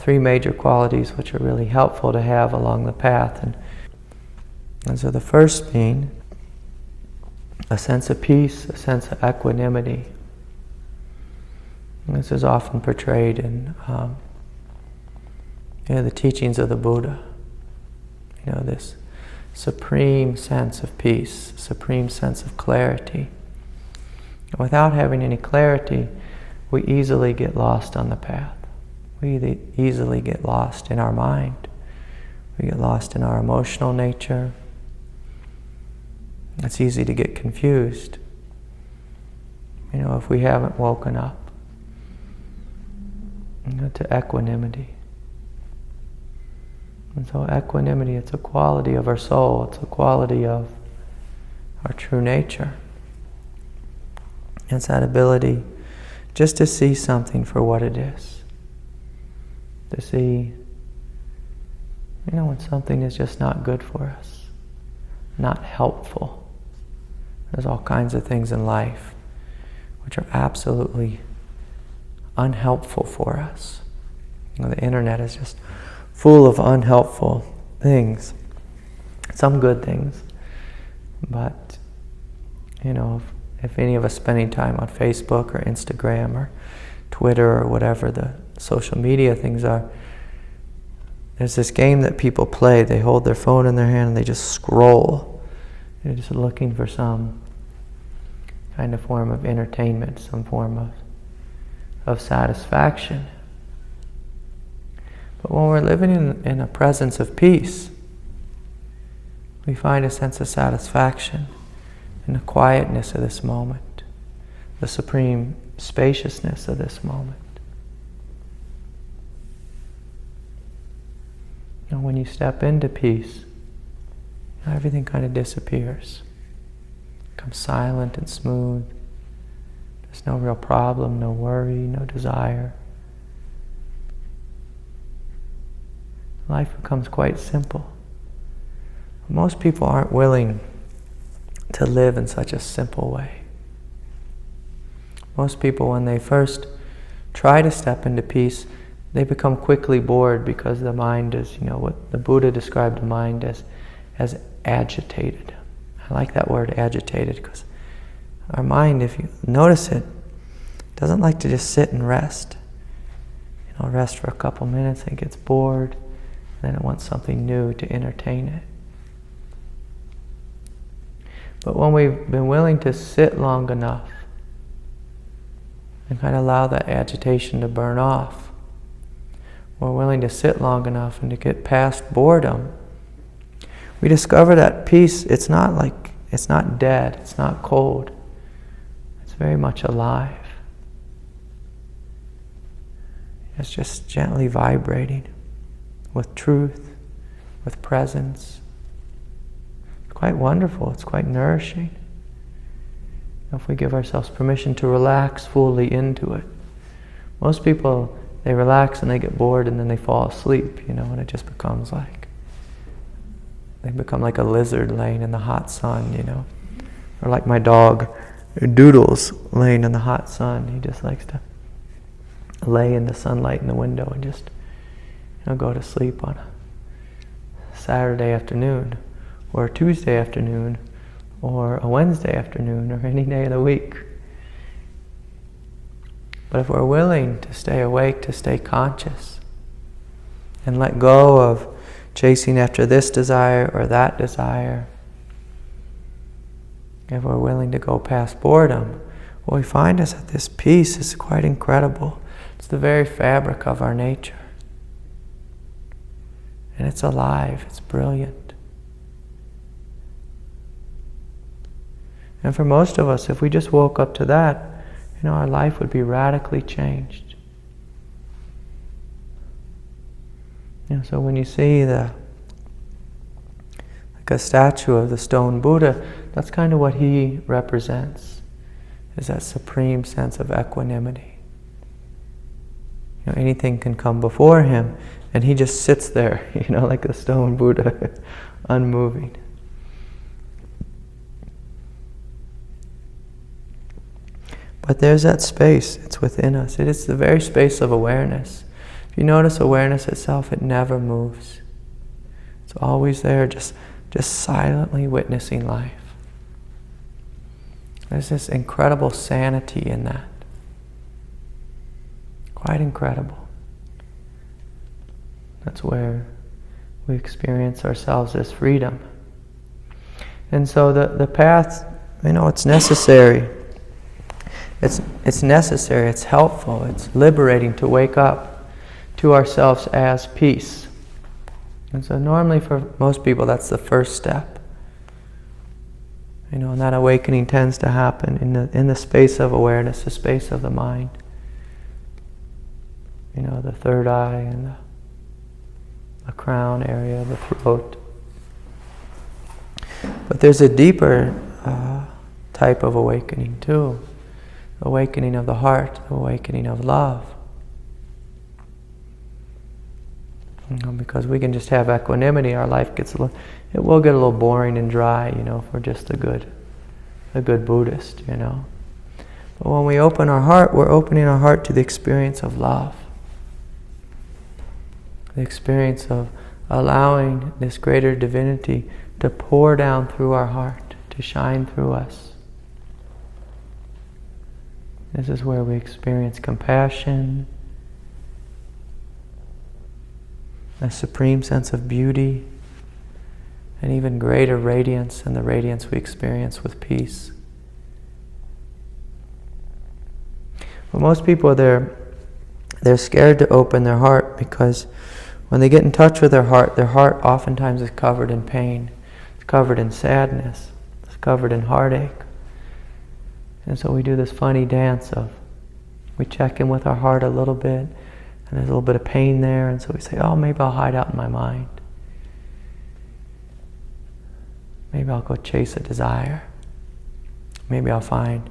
three major qualities which are really helpful to have along the path. And so the first being a sense of peace, a sense of equanimity. And this is often portrayed in the teachings of the Buddha. This supreme sense of peace, supreme sense of clarity. And without having any clarity, we easily get lost on the path. We easily get lost in our mind. We get lost in our emotional nature. It's easy to get confused, if we haven't woken up to equanimity. And so equanimity, it's a quality of our soul, it's a quality of our true nature. It's that ability just to see something for what it is. To see, when something is just not good for us, not helpful. There's all kinds of things in life which are absolutely unhelpful for us. The internet is just full of unhelpful things. Some good things, but if any of us spending time on Facebook or Instagram or Twitter or whatever the social media things are, there's this game that people play. They hold their phone in their hand and they just scroll. They're just looking for some kind of form of entertainment, some form of satisfaction. But when we're living in a presence of peace, we find a sense of satisfaction in the quietness of this moment, the supreme spaciousness of this moment. When you step into peace, everything kind of disappears. Becomes silent and smooth. There's no real problem, no worry, no desire. Life becomes quite simple. Most people aren't willing to live in such a simple way. Most people, when they first try to step into peace, they become quickly bored because the mind is, what the Buddha described the mind as agitated. I like that word, agitated, because our mind, if you notice it, doesn't like to just sit and rest. Rest for a couple minutes and gets bored, and then it wants something new to entertain it. But when we've been willing to sit long enough and kind of allow that agitation to burn off, we're willing to sit long enough and to get past boredom, we discover that peace, it's not dead, it's not cold. It's very much alive. It's just gently vibrating with truth, with presence. It's quite wonderful, it's quite nourishing. If we give ourselves permission to relax fully into it. Most people, they relax and they get bored and then they fall asleep, and it just becomes like, they become like a lizard laying in the hot sun, Or like my dog, Doodles, laying in the hot sun. He just likes to lay in the sunlight in the window and just, go to sleep on a Saturday afternoon, or a Tuesday afternoon, or a Wednesday afternoon, or any day of the week. But if we're willing to stay awake, to stay conscious, and let go of chasing after this desire or that desire, if we're willing to go past boredom, what we find is that this peace is quite incredible. It's the very fabric of our nature. And it's alive, it's brilliant. And for most of us, if we just woke up to that, our life would be radically changed. So when you see like a statue of the stone Buddha, that's kind of what he represents, is that supreme sense of equanimity. Anything can come before him, and he just sits there, like the stone Buddha, unmoving. But there's that space, it's within us. It is the very space of awareness. If you notice awareness itself, it never moves. It's always there, just silently witnessing life. There's this incredible sanity in that. Quite incredible. That's where we experience ourselves as freedom. And so the path, it's necessary. It's necessary, it's helpful, it's liberating to wake up to ourselves as peace. And so normally for most people that's the first step. And that awakening tends to happen in the space of awareness, the space of the mind. The third eye and the crown area, the throat. But there's a deeper type of awakening too. Awakening of the heart, awakening of love. Because we can just have equanimity, our life it will get a little boring and dry, if we're just a good Buddhist, But when we open our heart, we're opening our heart to the experience of love. The experience of allowing this greater divinity to pour down through our heart, to shine through us. This is where we experience compassion, a supreme sense of beauty, and even greater radiance than the radiance we experience with peace. But most people, they're scared to open their heart because when they get in touch with their heart oftentimes is covered in pain. It's covered in sadness. It's covered in heartache. And so we do this funny dance of, we check in with our heart a little bit, and there's a little bit of pain there, and so we say, maybe I'll hide out in my mind. Maybe I'll go chase a desire. Maybe I'll find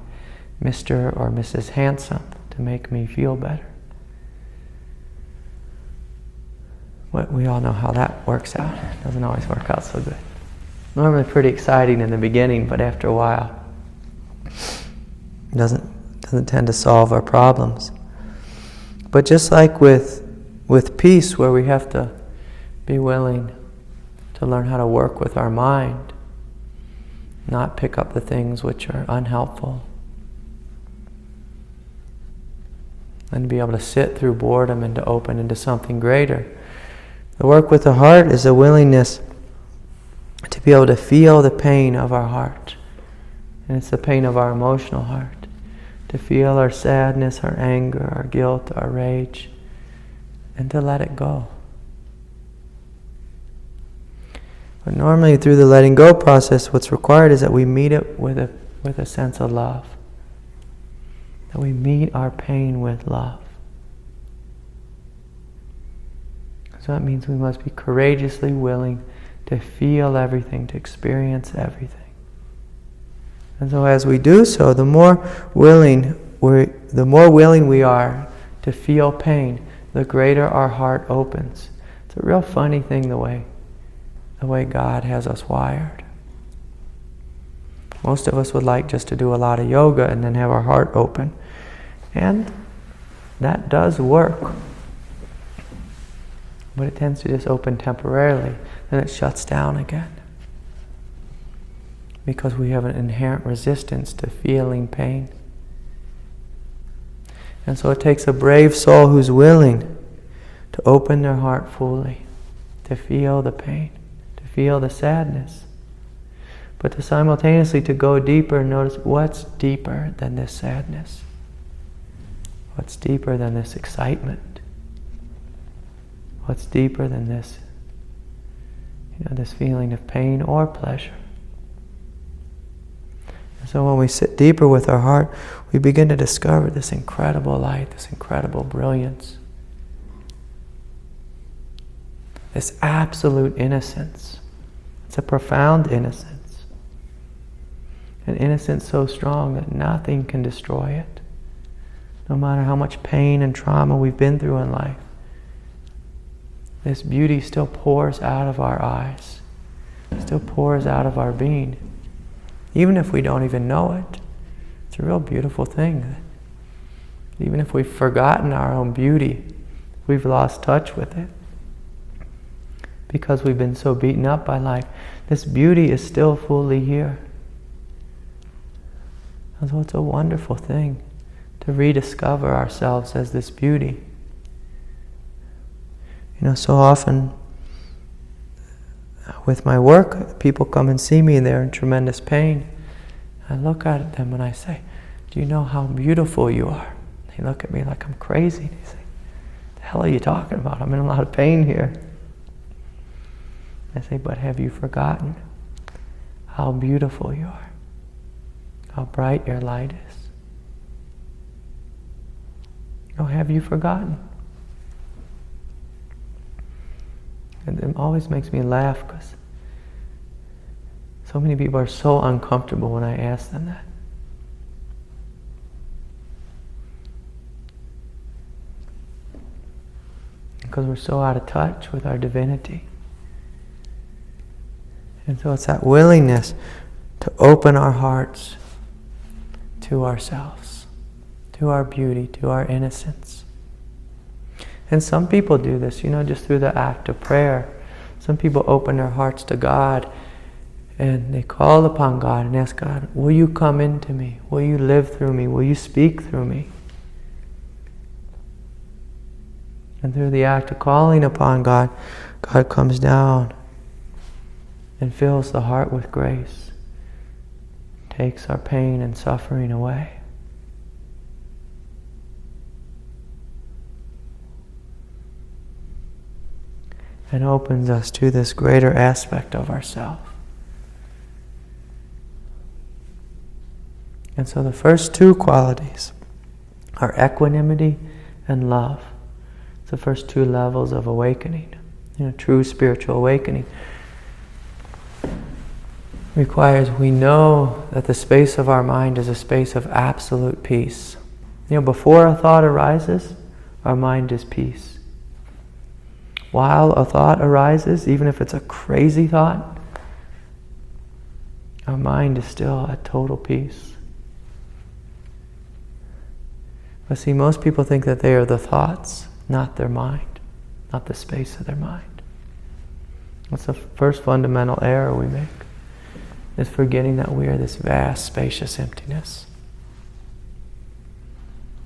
Mr. or Mrs. Handsome to make me feel better. We all know how that works out. It doesn't always work out so good. Normally pretty exciting in the beginning, but after a while, it doesn't tend to solve our problems. But just like with peace, where we have to be willing to learn how to work with our mind, not pick up the things which are unhelpful, and be able to sit through boredom and to open into something greater. The work with the heart is a willingness to be able to feel the pain of our heart. And it's the pain of our emotional heart. To feel our sadness, our anger, our guilt, our rage, and to let it go. But normally through the letting go process, what's required is that we meet it with a sense of love. That we meet our pain with love. So that means we must be courageously willing to feel everything, to experience everything. And so as we do so, the more willing we are to feel pain, the greater our heart opens. It's a real funny thing the way God has us wired. Most of us would like just to do a lot of yoga and then have our heart open. And that does work. But it tends to just open temporarily, then it shuts down again. Because we have an inherent resistance to feeling pain. And so it takes a brave soul who's willing to open their heart fully, to feel the pain, to feel the sadness, but to simultaneously to go deeper and notice what's deeper than this sadness, what's deeper than this excitement, what's deeper than this, this feeling of pain or pleasure. So when we sit deeper with our heart, we begin to discover this incredible light, this incredible brilliance, this absolute innocence. It's a profound innocence. An innocence so strong that nothing can destroy it. No matter how much pain and trauma we've been through in life, this beauty still pours out of our eyes, still pours out of our being. Even if we don't even know it. It's a real beautiful thing. Even if we've forgotten our own beauty, We've lost touch with it because we've been so beaten up by life. This beauty is still fully here. And so it's a wonderful thing to rediscover ourselves as this beauty. So often with my work, people come and see me and they're in tremendous pain. I look at them and I say, "Do you know how beautiful you are?" They look at me like I'm crazy. They say, "The hell are you talking about? I'm in a lot of pain here." I say, "But have you forgotten how beautiful you are? How bright your light is? Oh, have you forgotten?" And it always makes me laugh because so many people are so uncomfortable when I ask them that. Because we're so out of touch with our divinity. And so it's that willingness to open our hearts to ourselves, to our beauty, to our innocence. And some people do this, just through the act of prayer. Some people open their hearts to God and they call upon God and ask God, "Will you come into me? Will you live through me? Will you speak through me?" And through the act of calling upon God, God comes down and fills the heart with grace, takes our pain and suffering away. And opens us to this greater aspect of ourselves. And so the first two qualities are equanimity and love. It's the first two levels of awakening. True spiritual awakening requires we know that the space of our mind is a space of absolute peace. Before a thought arises, our mind is peace. While a thought arises, even if it's a crazy thought, our mind is still at total peace. But see, most people think that they are the thoughts, not their mind, not the space of their mind. That's the first fundamental error we make, is forgetting that we are this vast, spacious emptiness.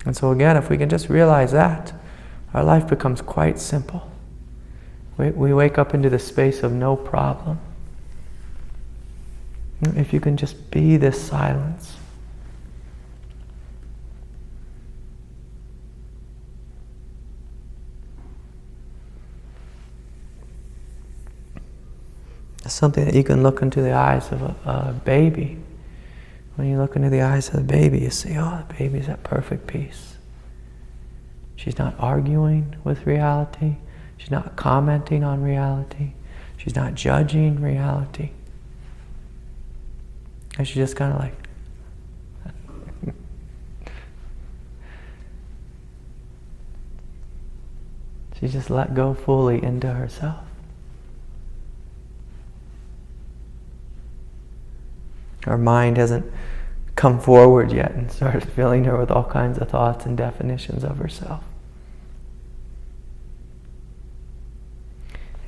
And so again, if we can just realize that, our life becomes quite simple. We wake up into the space of no problem. If you can just be this silence. It's something that you can look into the eyes of a baby. When you look into the eyes of the baby, you see, oh, the baby's at perfect peace. She's not arguing with reality. She's not commenting on reality. She's not judging reality. And she's just kind of like... She just let go fully into herself. Her mind hasn't come forward yet and started filling her with all kinds of thoughts and definitions of herself.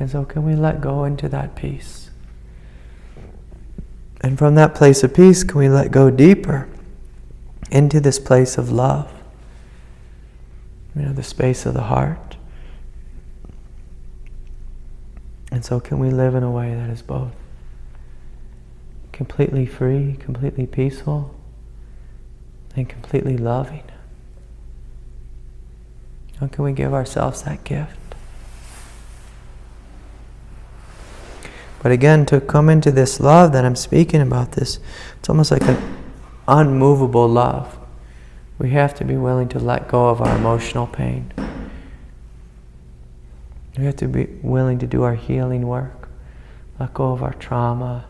And so can we let go into that peace? And from that place of peace, can we let go deeper into this place of love? The space of the heart. And so can we live in a way that is both completely free, completely peaceful, and completely loving? How can we give ourselves that gift? But again, to come into this love that I'm speaking about, it's almost like an unmovable love. We have to be willing to let go of our emotional pain. We have to be willing to do our healing work, let go of our trauma,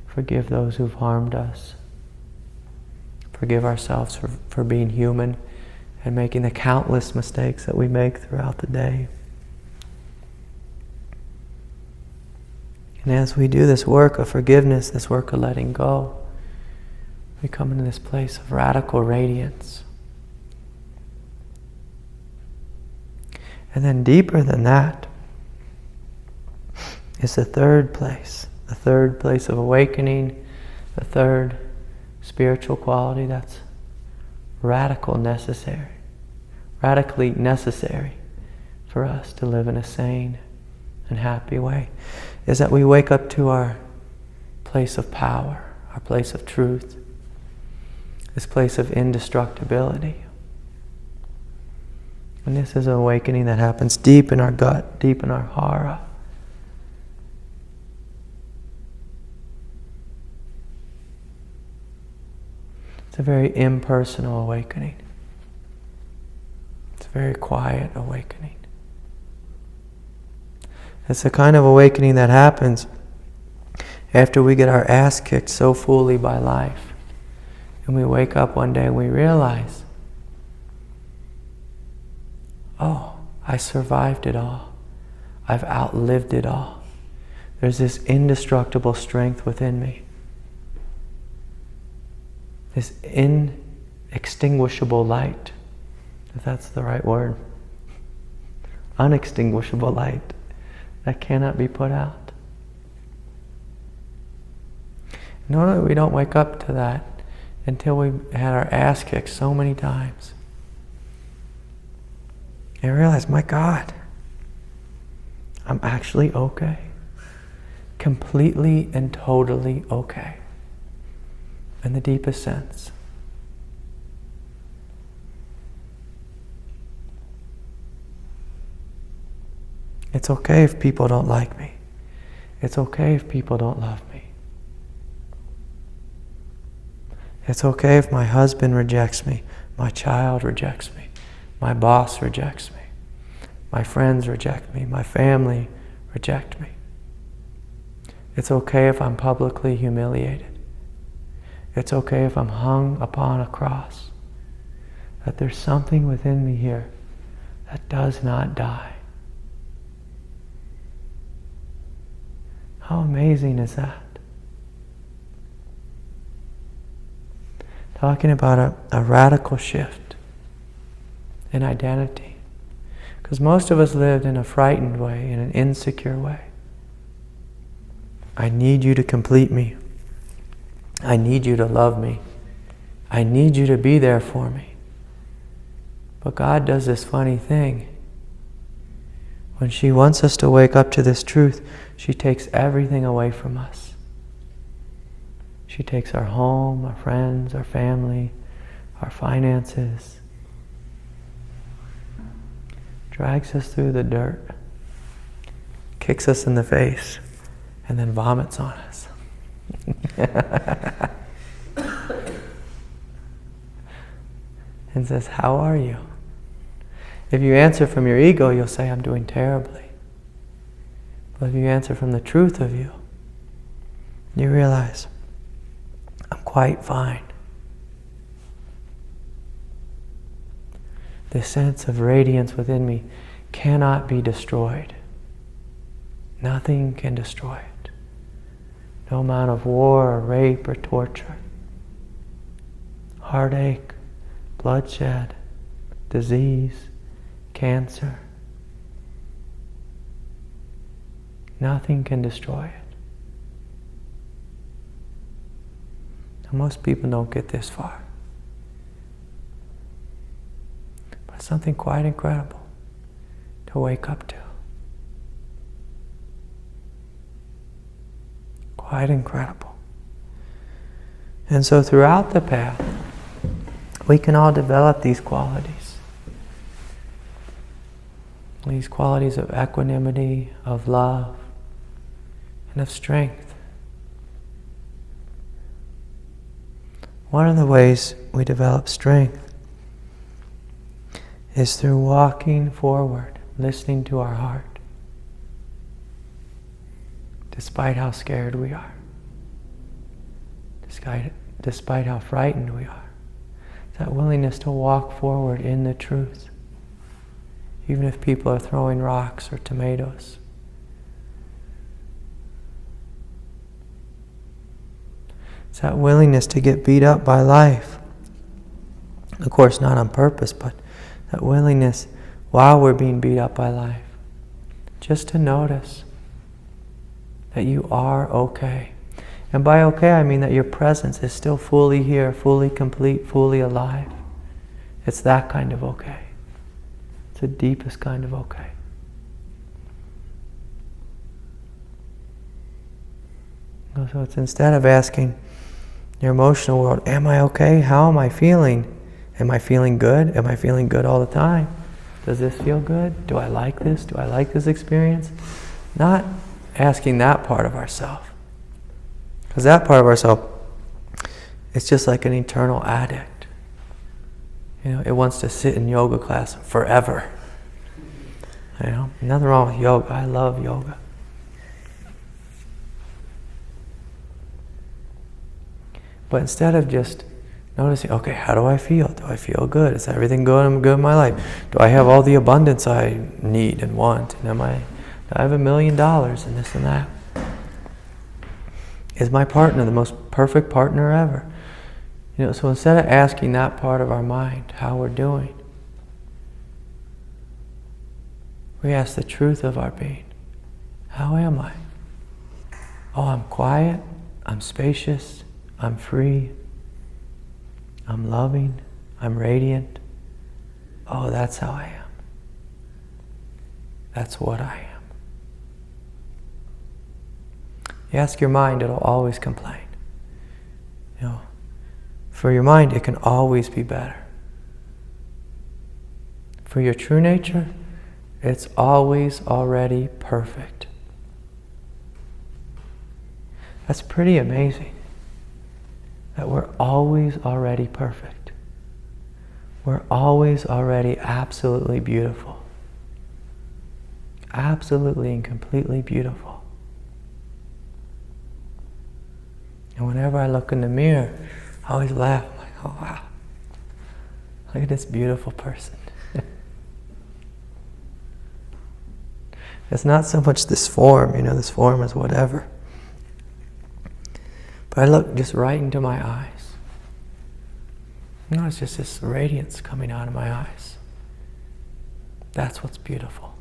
forgive those who've harmed us, forgive ourselves for being human and making the countless mistakes that we make throughout the day. And as we do this work of forgiveness, this work of letting go, we come into this place of radical radiance. And then deeper than that is the third place of awakening, the third spiritual quality that's radically necessary for us to live in a sane and happy way, is that we wake up to our place of power, our place of truth, this place of indestructibility. And this is an awakening that happens deep in our gut, deep in our hara. It's a very impersonal awakening. It's a very quiet awakening. It's the kind of awakening that happens after we get our ass kicked so fully by life. And we wake up one day and we realize, oh, I survived it all. I've outlived it all. There's this indestructible strength within me. This inextinguishable light, if that's the right word. Unextinguishable light that cannot be put out. Normally we don't wake up to that until we've had our ass kicked so many times. And realize, my God, I'm actually okay. Completely and totally okay. In the deepest sense. It's okay if people don't like me. It's okay if people don't love me. It's okay if my husband rejects me, my child rejects me, my boss rejects me, my friends reject me, my family reject me. It's okay if I'm publicly humiliated. It's okay if I'm hung upon a cross. That there's something within me here that does not die. How amazing is that? Talking about a radical shift in identity. Because most of us lived in a frightened way, in an insecure way. I need you to complete me. I need you to love me. I need you to be there for me. But God does this funny thing. When she wants us to wake up to this truth, she takes everything away from us. She takes our home, our friends, our family, our finances, drags us through the dirt, kicks us in the face, and then vomits on us. And says, how are you? If you answer from your ego, you'll say, I'm doing terribly. But if you answer from the truth of you, you realize, I'm quite fine. The sense of radiance within me cannot be destroyed. Nothing can destroy it. No amount of war or rape or torture, heartache, bloodshed, disease, cancer. Nothing can destroy it. Now, most people don't get this far. But it's something quite incredible to wake up to. Quite incredible. And so throughout the path, we can all develop these qualities. These qualities of equanimity, of love, and of strength. One of the ways we develop strength is through walking forward, listening to our heart, despite how scared we are, despite how frightened we are. That willingness to walk forward in the truth, even if people are throwing rocks or tomatoes. It's that willingness to get beat up by life. Of course, not on purpose, but that willingness while we're being beat up by life. Just to notice that you are okay. And by okay, I mean that your presence is still fully here, fully complete, fully alive. It's that kind of okay. It's the deepest kind of okay. So it's instead of asking your emotional world, am I okay? How am I feeling? Am I feeling good? Am I feeling good all the time? Does this feel good? Do I like this? Do I like this experience? Not asking that part of ourselves. Because that part of ourselves is just like an eternal addict. It wants to sit in yoga class forever. Nothing wrong with yoga. I love yoga. But instead of just noticing, okay, how do I feel? Do I feel good? Is everything good in my life? Do I have all the abundance I need and want? And do I have $1 million and this and that? Is my partner the most perfect partner ever? So instead of asking that part of our mind how we're doing, we ask the truth of our being. How am I? Oh, I'm quiet, I'm spacious, I'm free, I'm loving, I'm radiant. Oh, that's how I am. That's what I am. You ask your mind, it'll always complain. For your mind, it can always be better. For your true nature, it's always already perfect. That's pretty amazing. That we're always already perfect. We're always already absolutely beautiful. Absolutely and completely beautiful. And whenever I look in the mirror, I always laugh. I'm like, oh wow, look at this beautiful person. It's not so much this form, this form is whatever. But I look just right into my eyes. It's just this radiance coming out of my eyes. That's what's beautiful.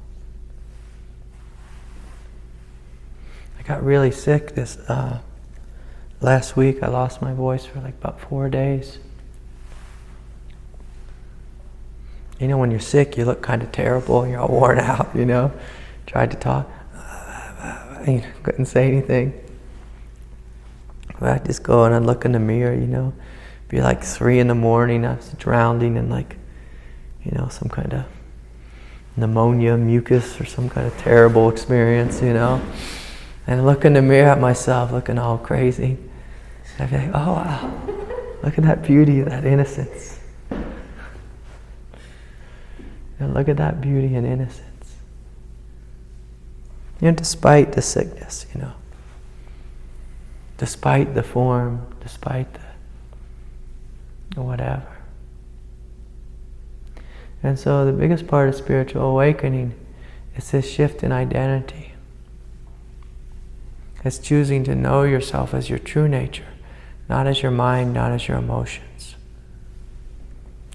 I got really sick this last week. I lost my voice for about 4 days. When you're sick, you look kind of terrible. You're all worn out, Tried to talk. Couldn't say anything. But I'd just go and I'd look in the mirror, Be 3 in the morning. I was drowning in some kind of pneumonia, mucus, or some kind of terrible experience, And I look in the mirror at myself, looking all crazy. I'd be like, oh wow, look at that beauty, that innocence. Look at that beauty and innocence. Despite the sickness, Despite the form, despite the whatever. And so the biggest part of spiritual awakening is this shift in identity. It's choosing to know yourself as your true nature, not as your mind, not as your emotions.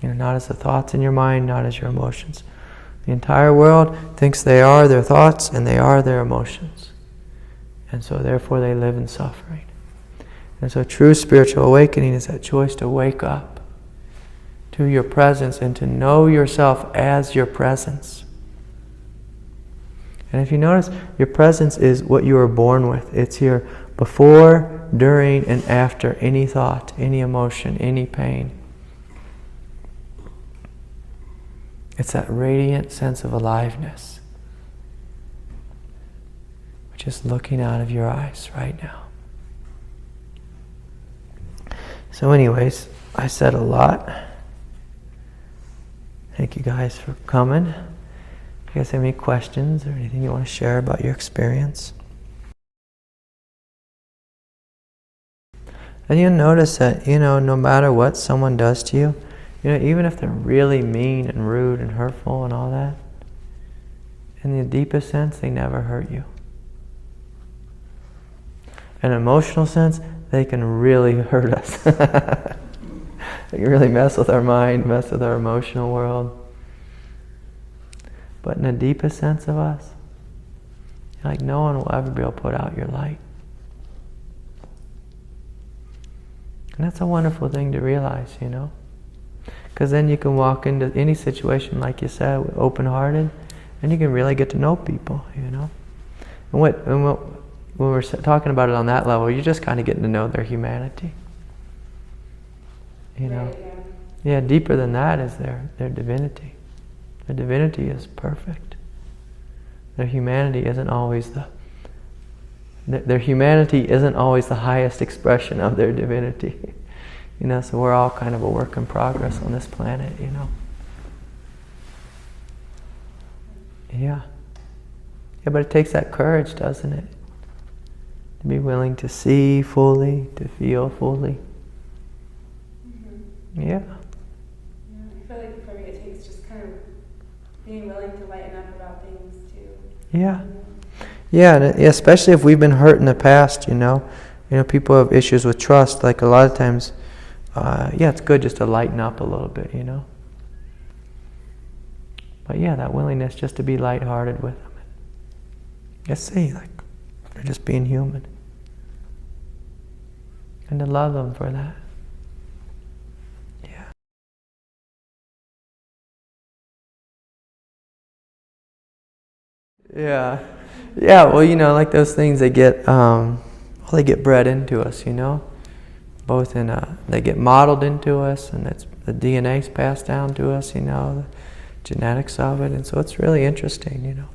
Not as the thoughts in your mind, not as your emotions. The entire world thinks they are their thoughts and they are their emotions. And so therefore they live in suffering. And so true spiritual awakening is that choice to wake up to your presence and to know yourself as your presence. And if you notice, your presence is what you were born with. It's here before, during, and after any thought, any emotion, any pain. It's that radiant sense of aliveness, which is looking out of your eyes right now. So anyways, I said a lot. Thank you guys for coming. If you guys have any questions or anything you want to share about your experience. And you'll notice that, no matter what someone does to you, even if they're really mean and rude and hurtful and all that, in the deepest sense, they never hurt you. In an emotional sense, they can really hurt us. They can really mess with our mind, mess with our emotional world. But in the deepest sense of us, like no one will ever be able to put out your light. And that's a wonderful thing to realize, Because then you can walk into any situation, like you said, open-hearted, and you can really get to know people, And when we're talking about it on that level, you're just kind of getting to know their humanity. Right, Yeah, deeper than that is their divinity. Their divinity is perfect. Their humanity isn't always their humanity isn't always the highest expression of their divinity. So we're all kind of a work in progress on this planet, Yeah. Yeah, but it takes that courage, doesn't it? To be willing to see fully, to feel fully. Mm-hmm. Yeah. I feel like for me it takes just kind of being willing to lighten up about things too. Yeah. Yeah, and especially if we've been hurt in the past, people have issues with trust. Like a lot of times, it's good just to lighten up a little bit, But yeah, that willingness just to be lighthearted with them. Just see, like, they're just being human. And to love them for that. Yeah. Yeah. Yeah, well, like those things, they get bred into us, Both they get modeled into us, and the DNA's passed down to us, the genetics of it, and so it's really interesting,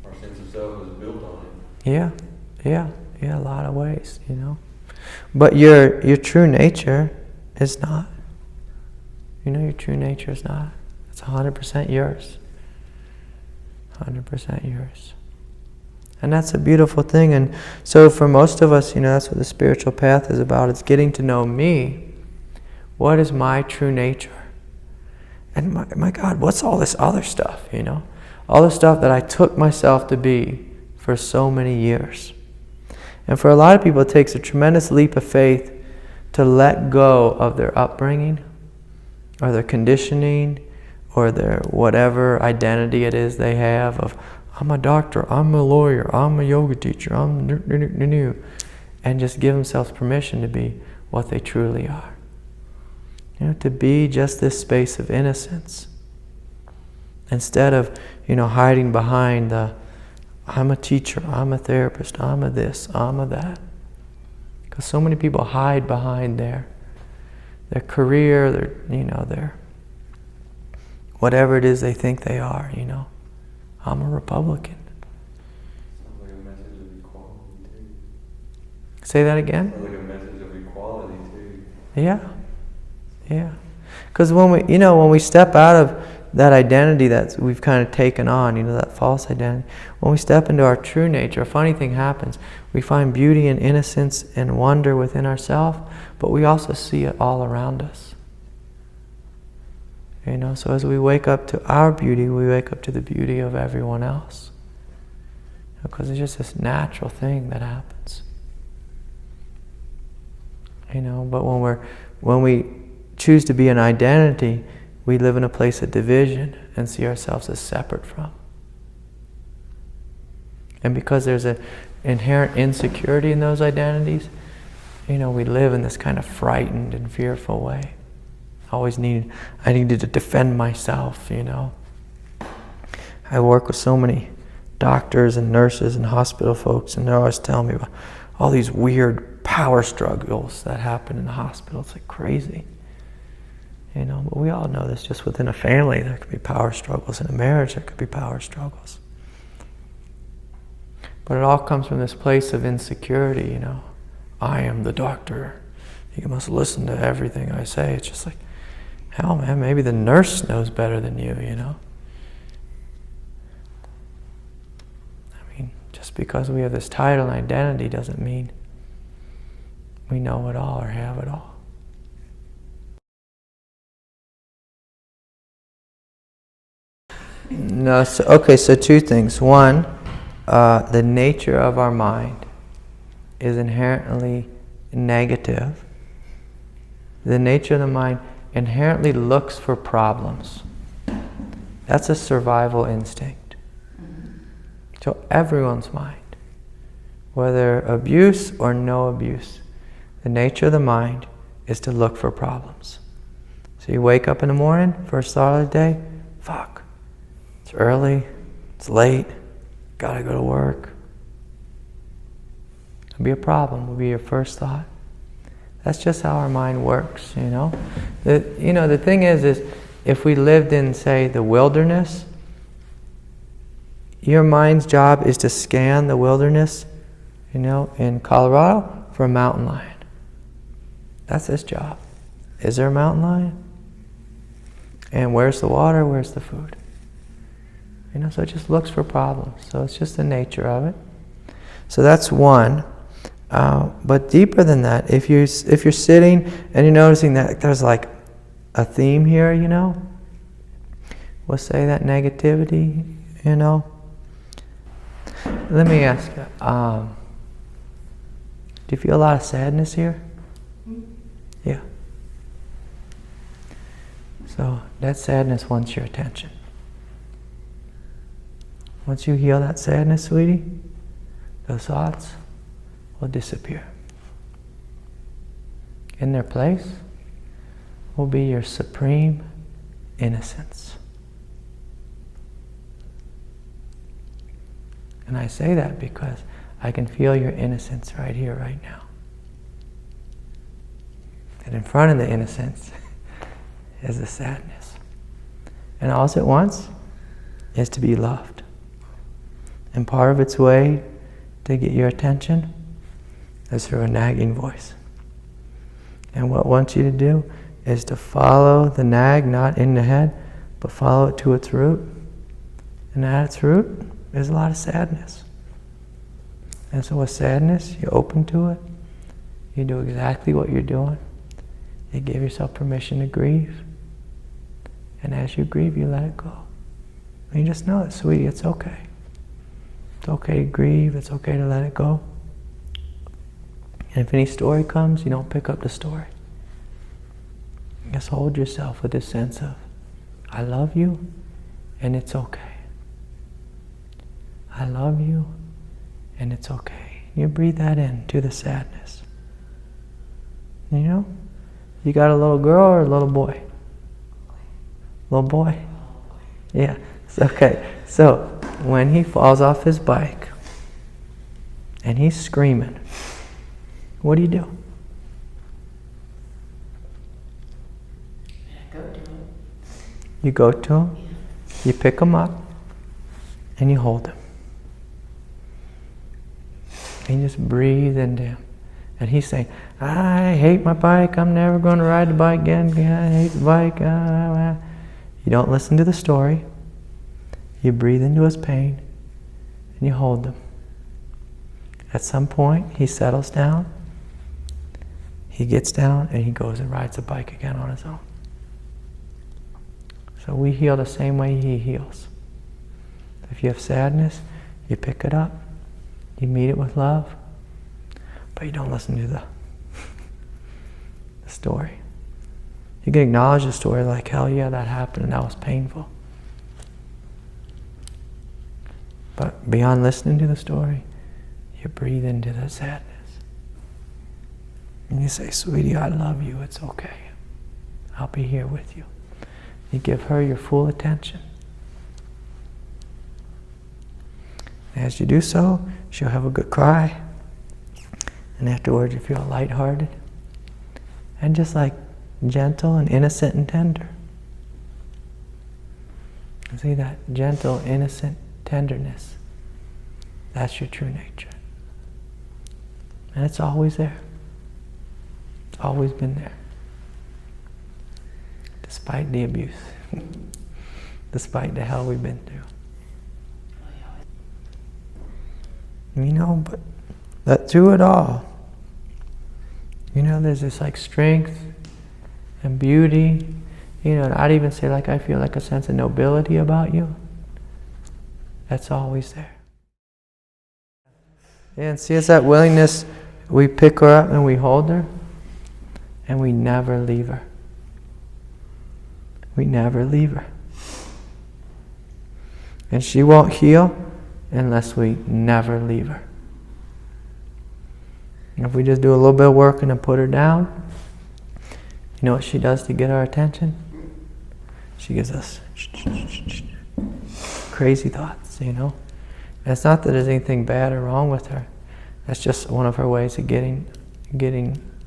Our sense of self is built on it. Yeah, a lot of ways, But your true nature is not. Your true nature is not. It's 100% yours. 100% yours. And that's a beautiful thing. And so for most of us, that's what the spiritual path is about. It's getting to know me. What is my true nature? And my God, what's all this other stuff, All the stuff that I took myself to be for so many years. And for a lot of people, it takes a tremendous leap of faith to let go of their upbringing or their conditioning or their whatever identity it is they have of, I'm a doctor, I'm a lawyer, I'm a yoga teacher, I'm new, and just give themselves permission to be what they truly are. To be just this space of innocence. Instead of, hiding behind I'm a teacher, I'm a therapist, I'm a this, I'm a that. Because so many people hide behind their career, their whatever it is they think they are, I'm a Republican. Sounds like a message of equality too. Say that again? Sounds like a message of equality too. Yeah. Because when we step out of that identity that we've kind of taken on, that false identity, when we step into our true nature, a funny thing happens. We find beauty and innocence and wonder within ourselves, but we also see it all around us. So as we wake up to our beauty, we wake up to the beauty of everyone else. Because it's just this natural thing that happens. But when we choose to be an identity, we live in a place of division and see ourselves as separate from. And because there's an inherent insecurity in those identities, we live in this kind of frightened and fearful way. I needed to defend myself, I work with so many doctors and nurses and hospital folks, and they're always telling me about all these weird power struggles that happen in the hospital. It's like crazy. But we all know this just within a family. There could be power struggles. In a marriage, there could be power struggles. But it all comes from this place of insecurity, I am the doctor. You must listen to everything I say. It's just like, hell, man, maybe the nurse knows better than you, I mean, just because we have this title and identity doesn't mean we know it all or have it all. No, so two things. One, the nature of our mind is inherently negative. The nature of the mind inherently looks for problems. That's a survival instinct. So everyone's mind, whether abuse or no abuse, the nature of the mind is to look for problems. So you wake up in the morning, first thought of the day, fuck, it's early, it's late, gotta go to work. It'll be a problem, will be your first thought. That's just how our mind works, you know. The thing is if we lived in, say, the wilderness, your mind's job is to scan the wilderness, in Colorado for a mountain lion. That's its job. Is there a mountain lion? And where's the water? Where's the food? So it just looks for problems. So it's just the nature of it. So that's one. But deeper than that, if you're sitting and you're noticing that there's like a theme here, we'll say that negativity, Let me ask you, do you feel a lot of sadness here? Yeah. So that sadness wants your attention. Once you heal that sadness, sweetie, those thoughts will disappear. In their place will be your supreme innocence. And I say that because I can feel your innocence right here, right now. And in front of the innocence is the sadness. And all it wants is to be loved. And part of its way to get your attention is through a nagging voice. And what it wants you to do is to follow the nag, not in the head, but follow it to its root. And at its root, there's a lot of sadness. And so with sadness, you're open to it. You do exactly what you're doing. You give yourself permission to grieve. And as you grieve, you let it go. And you just know it, sweetie, it's okay. It's okay to grieve. It's okay to let it go. And if any story comes, you don't pick up the story. You just hold yourself with this sense of, I love you, and it's okay. I love you, and it's okay. You breathe that in to the sadness. You got a little girl or a little boy? Little boy? Yeah, it's okay. So, when he falls off his bike, and he's screaming, what do? Go to him. You go to him, you pick him up, and you hold him. And you just breathe into him. And he's saying, I hate my bike, I'm never going to ride the bike again, I hate the bike. You don't listen to the story. You breathe into his pain, and you hold him. At some point, he settles down, he gets down, and he goes and rides the bike again on his own. So we heal the same way he heals. If you have sadness, you pick it up, you meet it with love, but you don't listen to the story. You can acknowledge the story like, hell yeah, that happened and that was painful. But beyond listening to the story, you breathe into the sadness. And you say, sweetie, I love you, it's okay. I'll be here with you. You give her your full attention. As you do so, she'll have a good cry. And afterwards you feel lighthearted. And just like gentle and innocent and tender. You see that gentle, innocent tenderness? That's your true nature. And it's always there. It's always been there. Despite the abuse. Despite the hell we've been through. But through it all, there's this like strength and beauty, and I'd even say like I feel like a sense of nobility about you. That's always there. Yeah, and see, it's that willingness, we pick her up and we hold her, and we never leave her. We never leave her. And she won't heal unless we never leave her. And if we just do a little bit of work and then put her down, you know what she does to get our attention? She gives us crazy thoughts, you know. And it's not that there's anything bad or wrong with her. That's just one of her ways of getting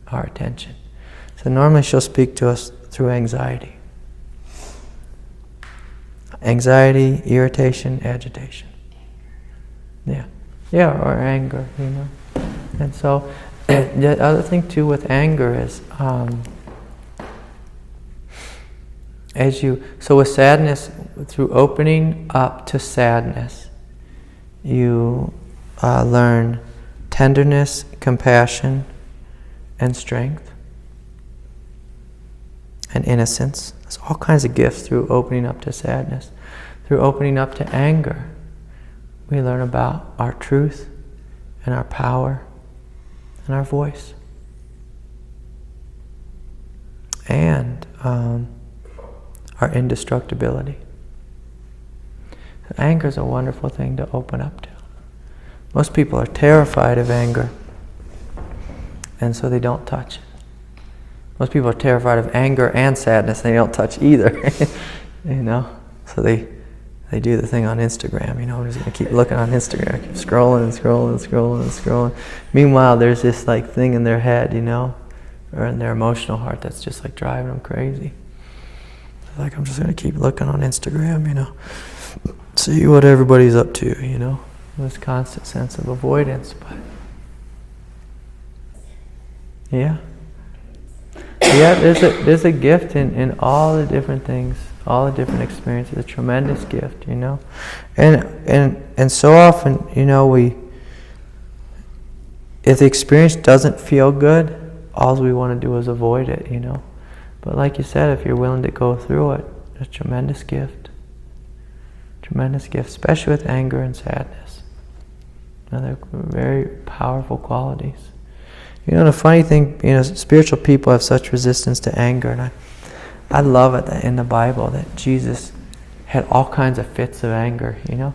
our attention. So normally she'll speak to us through anxiety. Anxiety, irritation, agitation. Yeah, or anger, you know. And so the other thing too with anger is so with sadness, through opening up to sadness, you learn tenderness, compassion, and strength, and innocence. There's all kinds of gifts through opening up to sadness. Through opening up to anger, we learn about our truth and our power and our voice. And our indestructibility. Anger is a wonderful thing to open up to. Most people are terrified of anger, and so they don't touch it. Most people are terrified of anger and sadness, and they don't touch either. You know, so they do the thing on Instagram. You know, I'm just going to keep looking on Instagram, keep scrolling and scrolling and scrolling and scrolling. Meanwhile, there's this like thing in their head, you know, or in their emotional heart that's just like driving them crazy. Like, I'm just going to keep looking on Instagram, you know, see what everybody's up to, you know. This constant sense of avoidance, but yeah, there's a gift in all the different things, all the different experiences, a tremendous gift, you know. And so often, you know, if the experience doesn't feel good, all we want to do is avoid it, you know. But like you said, if you're willing to go through it, it's a tremendous gift. Tremendous gift, especially with anger and sadness. You know, they're very powerful qualities. You know, the funny thing, you know, spiritual people have such resistance to anger, and I love it that in the Bible that Jesus had all kinds of fits of anger, you know.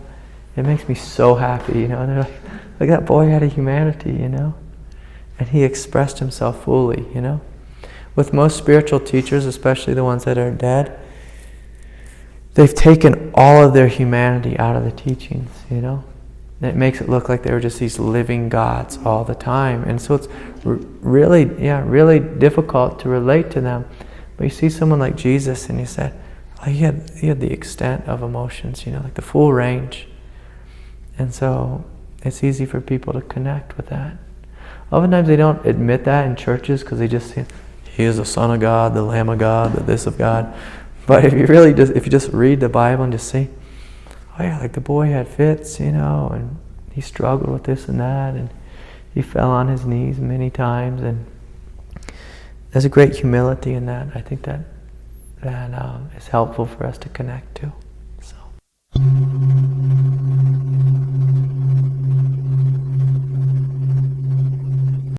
It makes me so happy, you know. They're like that boy had a humanity, you know. And he expressed himself fully, you know. With most spiritual teachers, especially the ones that are dead, they've taken all of their humanity out of the teachings, you know. And it makes it look like they were just these living gods all the time. And so it's really difficult to relate to them. But you see someone like Jesus, and he said, he had the extent of emotions, you know, like the full range. And so it's easy for people to connect with that. Oftentimes they don't admit that in churches because they just say, he is the Son of God, the Lamb of God, the this of God. But if you just read the Bible and just see, oh yeah, like the boy had fits, you know, and he struggled with this and that, and he fell on his knees many times, and there's a great humility in that. I think that is helpful for us to connect to.